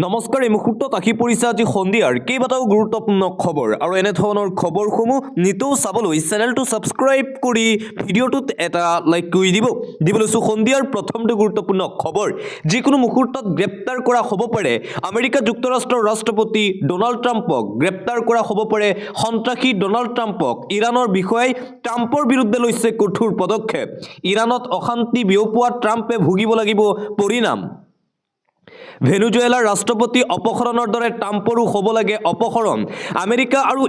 নমস্কাৰ এই মুহূৰ্তত আহি পৰিছে আজি সন্ধিয়াৰ কেইবাটাও গুৰুত্বপূৰ্ণ খবৰ আৰু এনে ধৰণৰ খবৰসমূহ নিতৌ চাবলৈ চেনেলটো ছাবস্ক্ৰাইব কৰি ভিডিঅ'টোত এটা লাইক কৰি দিব লৈছোঁ সন্ধিয়াৰ প্ৰথমটো গুৰুত্বপূৰ্ণ খবৰ যিকোনো মুহূৰ্তত গ্ৰেপ্তাৰ কৰা হ'ব পাৰে আমেৰিকা যুক্তৰাষ্ট্ৰৰ ৰাষ্ট্ৰপতি ডোনাল্ড ট্ৰাম্পক গ্ৰেপ্তাৰ কৰা হ'ব পাৰে সন্ত্ৰাসী ডোনাল্ড ট্ৰাম্পক ইৰাণৰ বিষয়াই ট্ৰাম্পৰ বিৰুদ্ধে লৈছে কঠোৰ পদক্ষেপ ইৰাণত অশান্তি বিয়পোৱা ট্ৰাম্পে ভুগিব লাগিব পৰিণাম ভেনেজুৱেলাৰ ৰাষ্ট্ৰপতি অপহৰণৰ দৰে ট্ৰাম্পৰো হ'ব লাগে অপহৰণ আমেৰিকা আৰু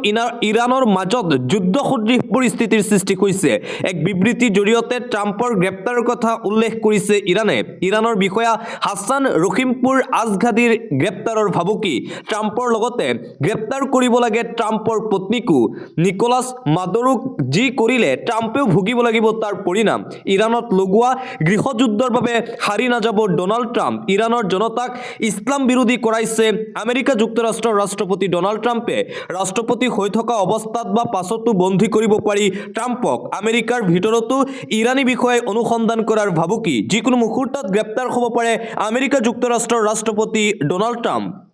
ইৰাণৰ মাজত যুদ্ধ সদৃশ পৰিস্থিতিৰ সৃষ্টি হৈছে এক বিবৃতিৰ জৰিয়তে ট্ৰাম্পৰ গ্ৰেপ্তাৰৰ কথা উল্লেখ কৰিছে ইৰাণে ইৰাণৰ বিষয়া হাছান ৰহিমপুৰ আজঘাদিৰ গ্ৰেপ্তাৰৰ ভাবুকি ট্ৰাম্পৰ লগতে গ্ৰেপ্তাৰ কৰিব লাগে ট্ৰাম্পৰ পত্নীকো নিকোলাছ মাদুৰোক যি কৰিলে ট্ৰাম্পেও ভুগিব লাগিব তাৰ পৰিণাম ইৰাণত লগোৱা গৃহযুদ্ধৰ বাবে হাৰি নাযাব ডোনাল্ড ট্ৰাম্প ইৰাণৰ জনতাক ইছলাম বিৰোধী কৰাইছে আমেৰিকা যুক্তৰাষ্ট্ৰৰ ৰাষ্ট্ৰপতি ডোনাল্ড ট্ৰাম্পে ৰাষ্ট্ৰপতি হৈ থকা অৱস্থাত বা পাছতো বন্দী কৰিব পাৰি ট্ৰাম্পক আমেৰিকাৰ ভিতৰতো ইৰাণী বিষয়ে অনুসন্ধান কৰাৰ ভাবুকি যিকোনো মুহূৰ্তত গ্ৰেপ্তাৰ হ'ব পাৰে আমেৰিকা যুক্তৰাষ্ট্ৰৰ ৰাষ্ট্ৰপতি ডোনাল্ড ট্ৰাম্প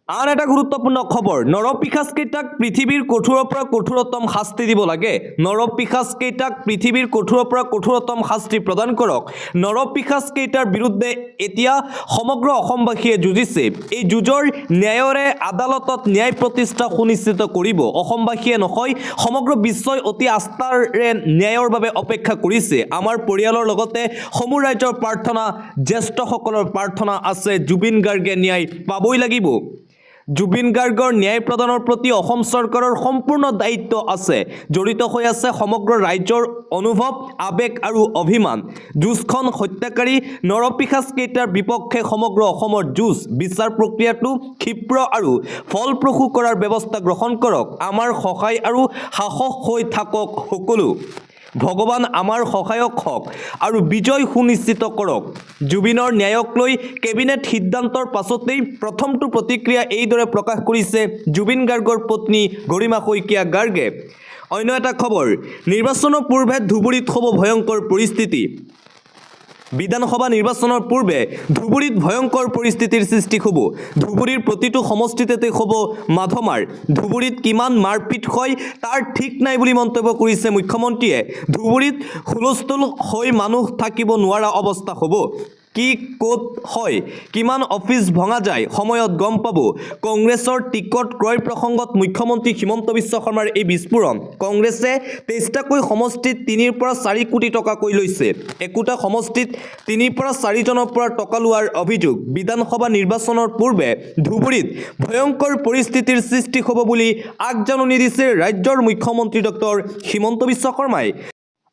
আন এটা গুৰুত্বপূৰ্ণ খবৰ নৰপিশাচকেইটাক পৃথিৱীৰ কঠোৰৰ পৰা কঠোৰতম শাস্তি দিব লাগে নৰপিশাচকেইটাক পৃথিৱীৰ কঠোৰৰ পৰা কঠোৰতম শাস্তি প্ৰদান কৰক নৰপিশাচকেইটাৰ বিৰুদ্ধে এতিয়া সমগ্ৰ অসমবাসীয়ে যুঁজিছে এই যুঁজৰ ন্যায়ৰে আদালতত ন্যায় প্ৰতিষ্ঠা সুনিশ্চিত কৰিব অসমবাসীয়ে নহয় সমগ্ৰ বিশ্বই অতি আস্থাৰে ন্যায়ৰ বাবে অপেক্ষা কৰিছে আমাৰ পৰিয়ালৰ লগতে সমূহ ৰাজ্যৰ প্ৰাৰ্থনা জ্যেষ্ঠসকলৰ প্ৰাৰ্থনা আছে জুবিন গাৰ্গে ন্যায় পাবই লাগিব জুবিন গাৰ্গৰ ন্যায় প্ৰদানৰ প্ৰতি অসম চৰকাৰৰ সম্পূৰ্ণ দায়িত্ব আছে জড়িত হৈ আছে সমগ্ৰ ৰাজ্যৰ অনুভৱ আবেগ আৰু অভিমান যুঁজখন হত্যাকাৰী নৰপিশাচকেইটাৰ বিপক্ষে সমগ্ৰ অসমৰ যুঁজ বিচাৰ প্ৰক্ৰিয়াটো ক্ষীপ্ৰ আৰু ফলপ্ৰসূ কৰাৰ ব্যৱস্থা গ্ৰহণ কৰক আমাৰ সহায় আৰু সাহস হৈ থাকক সকলো ভগৱান আমাৰ সহায়ক হওক আৰু বিজয় সুনিশ্চিত কৰক জুবিনৰ ন্যায়ক লৈ কেবিনেট সিদ্ধান্তৰ পাছতেই প্ৰথমটো প্ৰতিক্ৰিয়া এইদৰে প্ৰকাশ কৰিছে জুবিন গাৰ্গৰ পত্নী গৰিমা শইকীয়া গাৰ্গে অন্য এটা খবৰ নিৰ্বাচনৰ পূৰ্বে ধুবুৰীত হ'ব ভয়ংকৰ পৰিস্থিতি বিধানসভা নিৰ্বাচনৰ পূৰ্বে ধুবুৰীত ভয়ংকৰ পৰিস্থিতিৰ সৃষ্টি হ'ব ধুবুৰীৰ প্ৰতিটো সমষ্টিতে হ'ব মাধমাৰ ধুবুৰীত কিমান মাৰপিট হয় তাৰ ঠিক নাই বুলি মন্তব্য কৰিছে মুখ্যমন্ত্ৰীয়ে ধুবুৰীত হুলস্থুল হৈ মানুহ থাকিব নোৱাৰা অৱস্থা হ'ব কি ক'ত হয় কিমান অফিচ ভঙা যায় সময়ত গম পাব কংগ্ৰেছৰ টিকট ক্ৰয় প্ৰসংগত মুখ্যমন্ত্ৰী হিমন্ত বিশ্ব শৰ্মাৰ এই বিস্ফোৰণ কংগ্ৰেছে 23টাকৈ সমষ্টিত 3 পৰা 4 কোটি টকাকৈ লৈছে একোটা সমষ্টিত 3 পৰা 4 জনৰ পৰা টকা লোৱাৰ অভিযোগ বিধানসভা নিৰ্বাচনৰ পূৰ্বে ধুবুৰীত ভয়ংকৰ পৰিস্থিতিৰ সৃষ্টি হ'ব বুলি আগজাননী দিছে ৰাজ্যৰ মুখ্যমন্ত্ৰী ডক্টৰ হিমন্ত বিশ্ব শৰ্মাই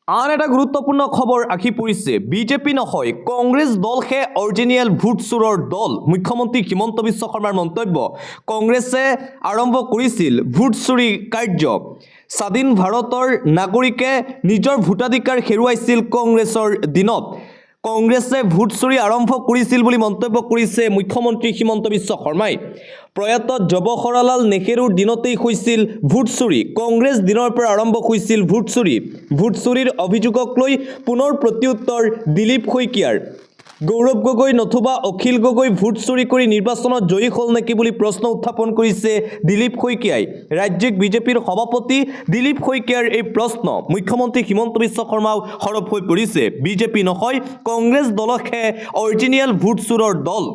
আন এটা গুৰুত্বপূৰ্ণ খবৰ আহি পৰিছে বিজেপি নহয় কংগ্ৰেছ দলহে অৰিজিনেল ভোট চোৰৰ দল মুখ্যমন্ত্ৰী হিমন্ত বিশ্ব শৰ্মাৰ মন্তব্য কংগ্ৰেছে আৰম্ভ কৰিছিল ভোট চুৰি কাৰ্য স্বাধীন ভাৰতৰ নাগৰিকে নিজৰ ভোটাধিকাৰ হেৰুৱাইছিল কংগ্ৰেছৰ দিনত কংগ্ৰেছে ভোট চুৰি আৰম্ভ কৰিছিল বুলি মন্তব্য কৰিছে মুখ্যমন্ত্ৰী হিমন্ত বিশ্ব শৰ্মাই প্ৰয়াত জৱাহৰলাল নেহৰুৰ দিনতেই হৈছিল ভোট চুৰি কংগ্ৰেছ দিনৰ পৰা আৰম্ভ হৈছিল ভোট চুৰিৰ অভিযোগক লৈ পুনৰ প্ৰত্যুত্তৰ দিলীপ শইকীয়াৰ গৌৰৱ গগৈ নথবা অখিল গগৈ ভোট চুৰি কৰি নিৰ্বাচনত জয়ী হ'ল নেকি বুলি প্ৰশ্ন উত্থাপন কৰিছে দিলীপ শইকীয়াই ৰাজ্যিক বিজেপিৰ সভাপতি দিলীপ শইকীয়াৰ এই প্ৰশ্ন মুখ্যমন্ত্ৰী হিমন্ত বিশ্ব শৰ্মাও সৰব হৈ পৰিছে বিজেপি নহয় কংগ্ৰেছ দলহে অৰিজিনেল ভোট চোৰৰ দল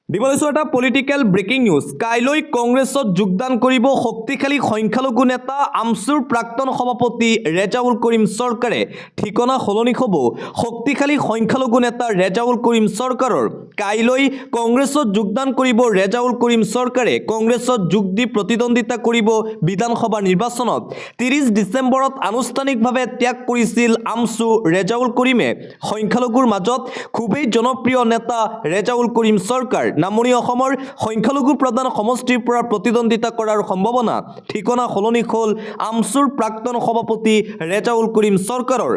দিবলৈছো এটা পলিটিকেল ব্ৰেকিং নিউজ কাইলৈ কংগ্ৰেছত যোগদান কৰিব শক্তিশালী সংখ্যালঘু নেতা আমছুৰ প্ৰাক্তন সভাপতি ৰেজাউল কৰিম চৰকাৰে ঠিকনা সলনি হ'ব শক্তিশালী সংখ্যালঘু নেতা ৰেজাউল কৰিম চৰকাৰৰ কাইলৈ কংগ্ৰেছত যোগদান কৰিব ৰেজাউল কৰিম চৰকাৰে কংগ্ৰেছত যোগ দি প্ৰতিদ্বন্দ্বিতা কৰিব বিধানসভা নিৰ্বাচনত 30 ডিচেম্বৰত আনুষ্ঠানিকভাৱে ত্যাগ কৰিছিল আমছু ৰেজাউল কৰিমে সংখ্যালঘুৰ মাজত খুবেই জনপ্ৰিয় নেতা ৰেজাউল কৰিম চৰকাৰ নামনি অসমৰ সংখ্যালঘু প্ৰধান সমষ্টিৰ পৰা প্ৰতিদ্বন্দ্বিতা কৰাৰ সম্ভাৱনা ঠিকনা সলনি হ'ল আমছুৰ প্ৰাক্তন সভাপতি ৰেজাউল কৰিম চৰকাৰৰ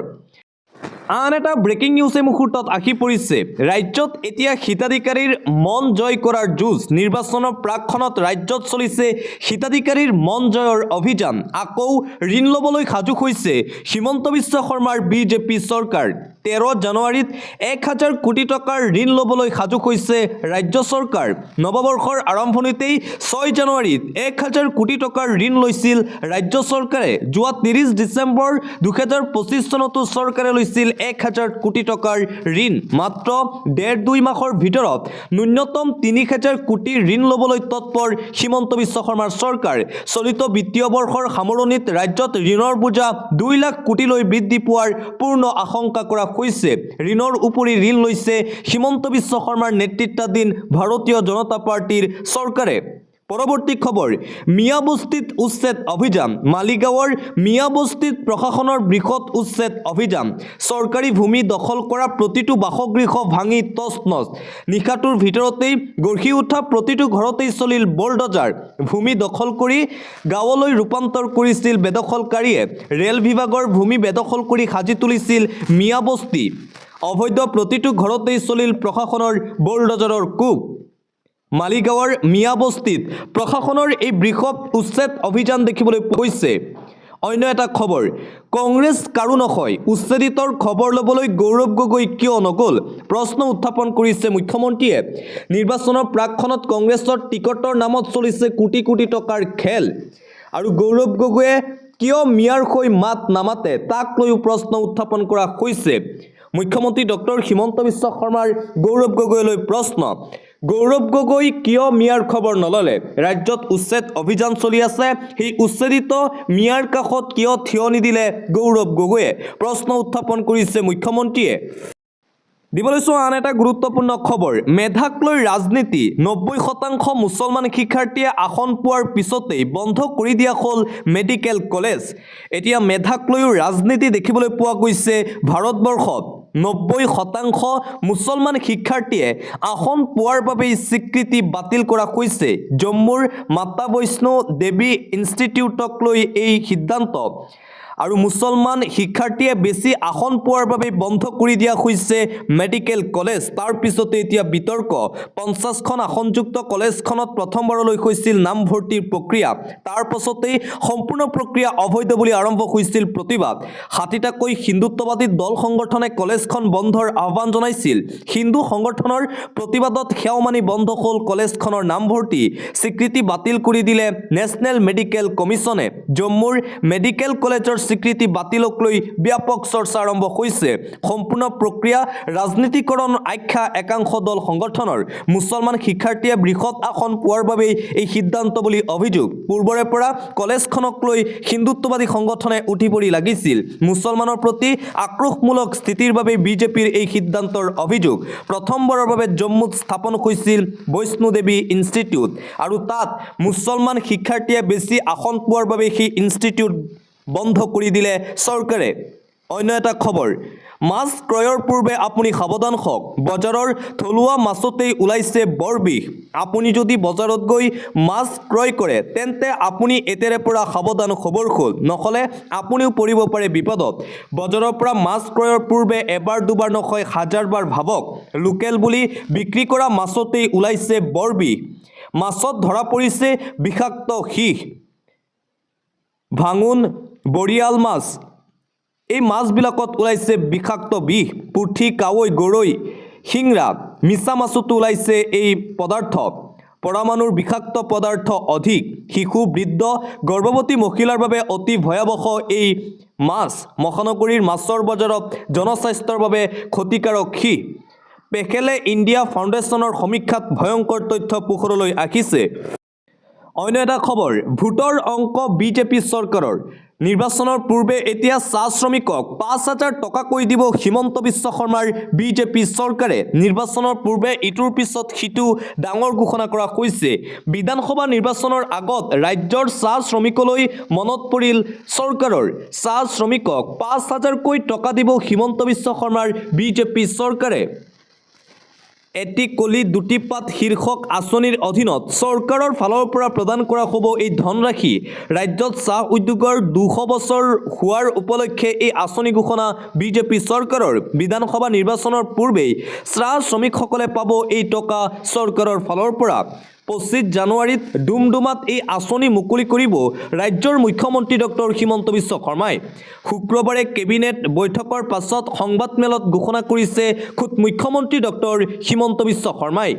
আন এটা ব্ৰেকিং নিউজ এই মুহূৰ্তত আহি পৰিছে ৰাজ্যত এতিয়া হিতাধিকাৰীৰ মন জয় কৰাৰ যুঁজ নিৰ্বাচনৰ প্ৰাকখনত ৰাজ্যত চলিছে হিতাধিকাৰীৰ মন জয়ৰ অভিযান আকৌ ঋণ ল'বলৈ সাজু হৈছে হিমন্ত বিশ্ব শৰ্মাৰ বিজেপি চৰকাৰ 13 জানুৱাৰীত 1000 কোটি টকাৰ ঋণ ল'বলৈ সাজু হৈছে ৰাজ্য চৰকাৰ। নৱবৰ্ষৰ আৰম্ভণিতেই 6 জানুৱাৰীত 1000 কোটি টকাৰ ঋণ লৈছিল ৰাজ্য চৰকাৰে। যোৱা 30 ডিচেম্বৰ 2025 চনতো চৰকাৰে লৈছিল 1000 কোটি টকাৰ ঋণ। মাত্ৰ 1.5-2 মাহৰ ভিতৰত ন্যূনতম 3000 কোটি ঋণ ল'বলৈ তৎপৰ হিমন্ত বিশ্ব শৰ্মাৰ চৰকাৰ। চলিত বিত্তীয় বৰ্ষৰ সামৰণিত ৰাজ্যত ঋণৰ বোজা 2 লাখ কোটিলৈ বৃদ্ধি পোৱাৰ পূৰ্ণ আশংকা কৰা হৈছে। ঋণৰ উপৰি ঋণ লৈছে হিমন্ত বিশ্ব শৰ্মাৰ নেতৃত্বাধীন ভাৰতীয় জনতা পাৰ্টিৰ চৰকাৰে। পৰৱৰ্তী খবৰ, মিয়াবস্তিত উচ্ছেদ অভিযান। মালিগাঁৱৰ মিয়াবস্তিত প্ৰশাসনৰ বৃহৎ উচ্ছেদ অভিযান। চৰকাৰী ভূমি দখল কৰা প্ৰতিটো বাসগৃহ ভাঙি তছনছ। নিশাটোৰ ভিতৰতেই গঢ়ি উঠা প্ৰতিটো ঘৰতেই চলিল বলডজাৰ। ভূমি দখল কৰি গাঁৱলৈ ৰূপান্তৰ কৰিছিল বেদখলকাৰীয়ে। ৰেল বিভাগৰ ভূমি বেদখল কৰি সাজি তুলিছিল মিয়াবস্তি। অবৈধ প্ৰতিটো ঘৰতেই চলিল প্ৰশাসনৰ বলডজাৰৰ কোব। মালিগাঁৱৰ মিয়াবস্তিত প্ৰশাসনৰ এই বৃহৎ উচ্ছেদ অভিযান দেখিবলৈ গৈছে। অন্য এটা খবৰ, কংগ্ৰেছ কাৰো নহয়, উচ্ছেদিতৰ খবৰ ল'বলৈ গৌৰৱ গগৈ কিয় নগ'ল? প্ৰশ্ন উত্থাপন কৰিছে মুখ্যমন্ত্ৰীয়ে। নিৰ্বাচনৰ প্ৰাকখনত কংগ্ৰেছৰ টিকটৰ নামত চলিছে কোটি কোটি টকাৰ খেল। আৰু গৌৰৱ গগৈয়ে কিয় মিয়াৰ হৈ মাত নামাতে, তাক লৈও প্ৰশ্ন উত্থাপন কৰা হৈছে। মুখ্যমন্ত্ৰী ডক্টৰ হিমন্ত বিশ্ব শৰ্মাৰ গৌৰৱ গগৈলৈ প্ৰশ্ন। গৌৰৱ গগৈ কিয় মিয়াৰ খবৰ নললে? ৰাজ্যত উচ্ছেদ অভিযান চলি আছে, সেই উচ্ছেদিত মিয়াৰ কাষত কিয় থিয় নিদিলে গৌৰৱ গগৈয়ে? প্ৰশ্ন উত্থাপন কৰিছে মুখ্যমন্ত্ৰীয়ে। দিবলৈ চোৱা আন এটা গুৰুত্বপূৰ্ণ খবৰ, মেধাক লৈ ৰাজনীতি। 90% মুছলমান শিক্ষাৰ্থীয়ে আসন পোৱাৰ পিছতেই বন্ধ কৰি দিয়া হ'ল মেডিকেল কলেজ। এতিয়া মেধাক লৈও ৰাজনীতি দেখিবলৈ পোৱা গৈছে ভাৰতবৰ্ষত। 90% মুছলমান শিক্ষাৰ্থীয়ে আসন পোৱাৰ বাবেই স্বীকৃতি বাতিল কৰা হৈছে। জম্মুৰ মাতা বৈষ্ণো দেৱী ইনষ্টিটিউটক লৈ এই সিদ্ধান্ত। আৰু মুছলমান শিক্ষাৰ্থীয়ে বেছি আসন পোৱাৰ বাবে বন্ধ কৰি দিয়া হৈছে মেডিকেল কলেজ। তাৰ পিছতে এতিয়া বিতৰ্ক। 50খন আসনযুক্ত কলেজখনত প্ৰথমবাৰলৈ হৈছিল নামভৰ্তিৰ প্ৰক্ৰিয়া। তাৰ পাছতেই সম্পূৰ্ণ প্ৰক্ৰিয়া অবৈধ বুলি আৰম্ভ হৈছিল প্ৰতিবাদ। 60টাকৈ হিন্দুত্ববাদী দল সংগঠনে কলেজখন বন্ধৰ আহ্বান জনাইছিল। হিন্দু সংগঠনৰ প্ৰতিবাদত সেও মানি বন্ধ হ'ল কলেজখনৰ নামভৰ্তি। স্বীকৃতি বাতিল কৰি দিলে নেশ্যনেল মেডিকেল কমিছনে। জম্মুৰ মেডিকেল কলেজৰ স্বীকৃতি বাতিলক লৈ ব্যাপক চৰ্চা আৰম্ভ হৈছে। সম্পূৰ্ণ প্ৰক্ৰিয়া ৰাজনীতিকৰণ আখ্যা একাংশ দল সংগঠনৰ। মুছলমান শিক্ষাৰ্থীয়ে বৃহৎ আসন পোৱাৰ বাবেই এই সিদ্ধান্ত বুলি অভিযোগ। পূৰ্বৰে পৰা কলেজখনক লৈ হিন্দুত্ববাদী সংগঠনে উঠি পৰি লাগিছিল। মুছলমানৰ প্ৰতি আক্ৰোশমূলক স্থিতিৰ বাবে বিজেপিৰ এই সিদ্ধান্তৰ অভিযোগ। প্ৰথমবাৰৰ বাবে জম্মুত স্থাপন হৈছিল বৈষ্ণোদেৱী ইনষ্টিটিউট। আৰু তাত মুছলমান শিক্ষাৰ্থীয়ে বেছি আসন পোৱাৰ বাবে সেই ইনষ্টিটিউট বন্ধ কৰি দিলে চৰকাৰে। অন্য এটা খবৰ, মাছ ক্ৰয়ৰ পূৰ্বে আপুনি সাৱধান হওক। বজাৰৰ থলুৱা মাছতেই ওলাইছে বৰ বিষ। আপুনি যদি বজাৰত গৈ মাছ ক্ৰয় কৰে তেন্তে আপুনি এতিয়াৰে পৰা সাৱধান হ'বৰ হ'ল, নহ'লে আপুনিও পৰিব পাৰে বিপদত। বজাৰৰ পৰা মাছ ক্ৰয়ৰ পূৰ্বে এবাৰ দুবাৰ নহয় হাজাৰবাৰ ভাবক। লোকেল বুলি বিক্ৰী কৰা মাছতেই ওলাইছে বৰ বিষ। মাছত ধৰা পৰিছে বিষাক্ত সীহ, ভাঙোন, বৰিয়াল মাছ। এই মাছবিলাকত ওলাইছে বিষাক্ত বিষ। পুঠি, কাৱৈ, গৰৈ, শিঙৰা, মিছা মাছতো ওলাইছে এই পদাৰ্থ। পৰমাণুৰ বিষাক্ত পদাৰ্থ অধিক। শিশু, বৃদ্ধ, গৰ্ভৱতী মহিলাৰ বাবে অতি ভয়াৱহ এই মাছ। মহানগৰীৰ মাছৰ বজাৰত জনস্বাস্থ্যৰ বাবে ক্ষতিকাৰক সীহ। পেখেলে ইণ্ডিয়া ফাউণ্ডেশ্যনৰ সমীক্ষাত ভয়ংকৰ তথ্য পোহৰলৈ আহিছে। অন্য এটা খবৰ, ভোটৰ অংক বিজেপি চৰকাৰৰ। নিৰ্বাচনৰ পূৰ্বে এতিয়া চাহ শ্ৰমিকক 5,000 টকাকৈ দিব হিমন্ত বিশ্ব শৰ্মাৰ বিজেপি চৰকাৰে। নিৰ্বাচনৰ পূৰ্বে ইটোৰ পিছত সিটো ডাঙৰ ঘোষণা কৰা হৈছে। বিধানসভা নিৰ্বাচনৰ আগত ৰাজ্যৰ চাহ শ্ৰমিকলৈ মনত পৰিল চৰকাৰৰ। চাহ শ্ৰমিকক 5,000কৈ টকা দিব হিমন্ত বিশ্ব শৰ্মাৰ বিজেপি চৰকাৰে। এটি কলি দুটি পাত শীৰ্ষক আঁচনিৰ অধীনত চৰকাৰৰ ফালৰ পৰা প্ৰদান কৰা হ'ব এই ধনৰাশি। ৰাজ্যত চাহ উদ্যোগৰ 200 বছৰ হোৱাৰ উপলক্ষে এই আঁচনি ঘোষণা বিজেপি চৰকাৰৰ। বিধানসভা নিৰ্বাচনৰ পূৰ্বেই চাহ শ্ৰমিকসকলে পাব এই টকা চৰকাৰৰ ফালৰ পৰা। 25 জানুৱাৰীত ডুমডুমাত এই আঁচনি মুকলি কৰিব ৰাজ্যৰ মুখ্যমন্ত্ৰী ডক্টৰ হিমন্ত বিশ্ব শৰ্মাই। শুক্ৰবাৰে কেবিনেট বৈঠকৰ পাছত সংবাদমেলত ঘোষণা কৰিছে খুদ মুখ্যমন্ত্ৰী ডক্টৰ হিমন্ত বিশ্ব শৰ্মাই।